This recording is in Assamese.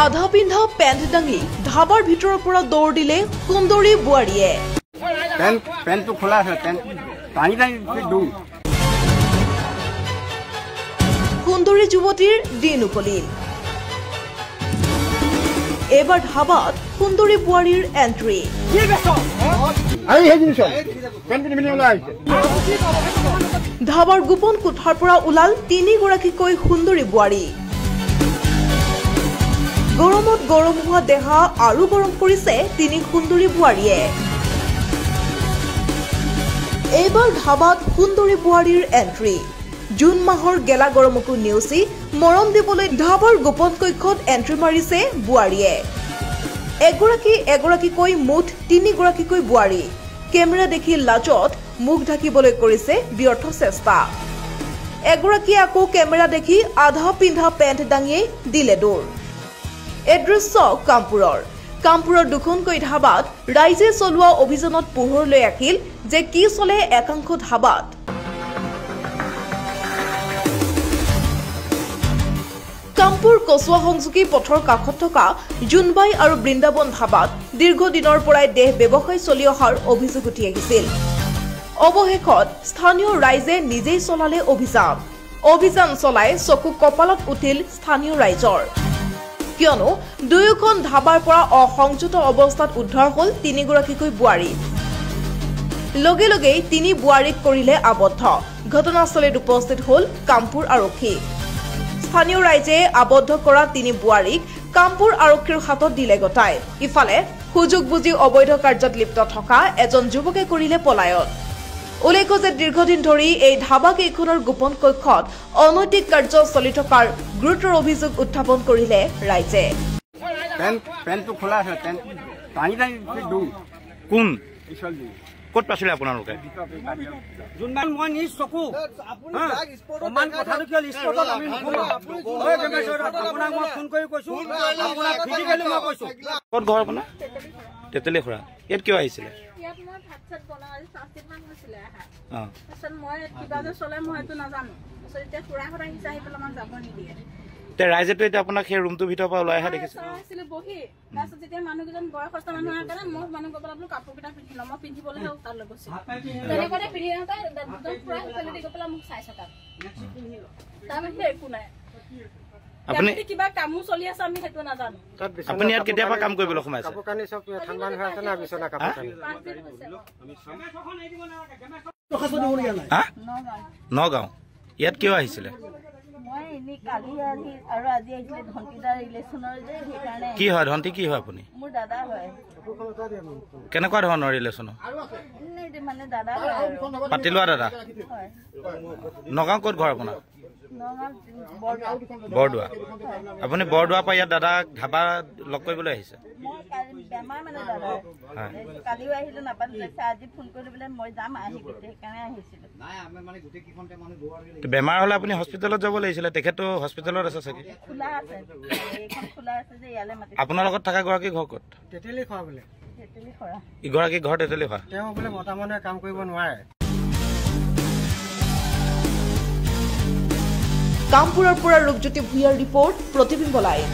আধা পিন্ধা পেণ্ট দাঙি ধাবাৰ ভিতৰৰ পৰা দৌৰ দিলে সুন্দৰী বোৱাৰীয়ে। পেণ্টটো খোলা আছে, টানি টানি দৌৰ। সুন্দৰী যুৱতীৰ দিন উকলিল। এবাৰ ধাবাত সুন্দৰী বোৱাৰীৰ এন্ট্ৰি। ধাবাৰ গোপন কোঠাৰ পৰা ওলাল তিনিগৰাকীকৈ সুন্দৰী বোৱাৰী। গৰমত গৰম হোৱা দেহা আৰু গৰম কৰিছে তিনি সুন্দৰী বোৱাৰীয়ে। এইবাৰ ধাবাত সুন্দৰী বোৱাৰীৰ এন্ট্ৰি। জুন মাহৰ গেলা গৰমকো নেওচি মৰম দিবলৈ ধাবাৰ গোপন কক্ষত এন্ট্ৰি মাৰিছে বোৱাৰীয়ে। এগৰাকীকৈ মুঠ তিনিগৰাকীকৈ বোৱাৰী। কেমেৰা দেখি লাজত মুখ ঢাকিবলৈ কৰিছে ব্যৰ্থ চেষ্টা। এগৰাকীয়ে আকৌ কেমেৰা দেখি আধা পিন্ধা পেণ্ট দাঙিয়েই দিলে দৌৰ। এই দৃশ্য কামপুৰৰ দুখনকৈ ধাবাত ৰাইজে চলোৱা অভিযানত পোহৰলৈ আহিল যে কি চলে একাংশ ধাবাত। কামপুৰ কচুৱা সংযোগী পথৰ কাষত থকা জোনবাই আৰু বৃন্দাবন ধাবাত দীৰ্ঘদিনৰ পৰাই দেহ ব্যৱসায় চলি অহাৰ অভিযোগ উঠি আহিছিল। অৱশেষত স্থানীয় ৰাইজে নিজেই চলালে অভিযান চলাই চকু কপালত উঠিল স্থানীয় ৰাইজৰ। কিয়নো দুয়োখন ধাবাৰ পৰা অসংযত অৱস্থাত উদ্ধাৰ হল তিনিগৰাকীকৈ বোৱাৰী। লগে লগেই তিনি বোৱাৰীক কৰিলে আবদ্ধ। ঘটনাস্থলীত উপস্থিত হল কামপুৰ আৰক্ষী। স্থানীয় ৰাইজে আবদ্ধ কৰা তিনি বোৱাৰীক কামপুৰ আৰক্ষীৰ হাতত দিলে গতাই। ইফালে সুযোগ বুজি অবৈধ কাৰ্যত লিপ্ত থকা এজন যুৱকে কৰিলে পলায়ন। উল্লেখ্য যে দীৰ্ঘদিন ধৰি এই ধাবা কেইখনৰ গোপন কক্ষত অনৈতিক কাৰ্য চলি থকাৰ গুৰুতৰ অভিযোগ উত্থাপন কৰিলে ৰাইজে। পেণ্টটো খোলা আছে, টানি টানি দৌৰ। কোন ক'ত পাইছিলে আপোনালোকে? মই নিজ চকু কথাটো কিয় স্পটত আমি আপোনাক মই ফোন কৰি কৈছো, আপোনাক ফিজিকেলি মই কৈছো। ক'ত ঘৰ আপোনাৰ? তেতেলী খুৰা। ইয়াত কিয় আহিছিলে? ৰাইজেতো এতিয়া আপোনাক সেই ৰুমটোৰ ভিতৰৰ পৰা ওলাই অহা দেখিছে। যেতিয়া মানুহকেইজন বয়সস্থ মানুহ অহাৰ কাৰণে মই মানুহ গৈ পেলাই কাপোৰ কেইটা পিন্ধি লওঁ, মই পিন্ধিবলৈহে তালৈ গৈছো। তেনেকুৱাতে পিন্ধি মোক চাইছে তাত তাৰ বাহিৰে একো নাই। আপুনি কিবা কামো চলি আছে আমি সেইটো নাজানো। আপুনি ইয়াত কেতিয়াবা কাম কৰিবলৈ সোমাইছে? নগাঁও। ইয়াত কিয় আহিছিলে? কি হয় ধন্তি? কি হয় আপুনি? কেনেকুৱা ধৰণৰ ৰিলেশ্যনৰ? পাতি লোৱা দাদা। নগাঁও ক'ত ঘৰ আপোনাৰ? বৰদোৱা। আপুনি বৰদোৱাৰ পৰা ইয়াত দাদাক ধাবা লগ কৰিবলৈ আহিছে? বেমাৰ হলে আপুনি হস্পিটেলত যাব লাগিছিলে। তেখেতটো হস্পিটেলত আছে চাগে। আপোনাৰ লগত থকা গৰাকী ঘৰ ক'ত? ইগৰাকী ঘৰ তেতেলী খোৱা। তেওঁ বোলে মতা মানুহে কাম কৰিব নোৱাৰে। কামপুৰৰ পৰা ৰূপজ্যোতি ভূঞাৰ ৰিপৰ্ট, প্ৰতিবিম্ব লাইভ।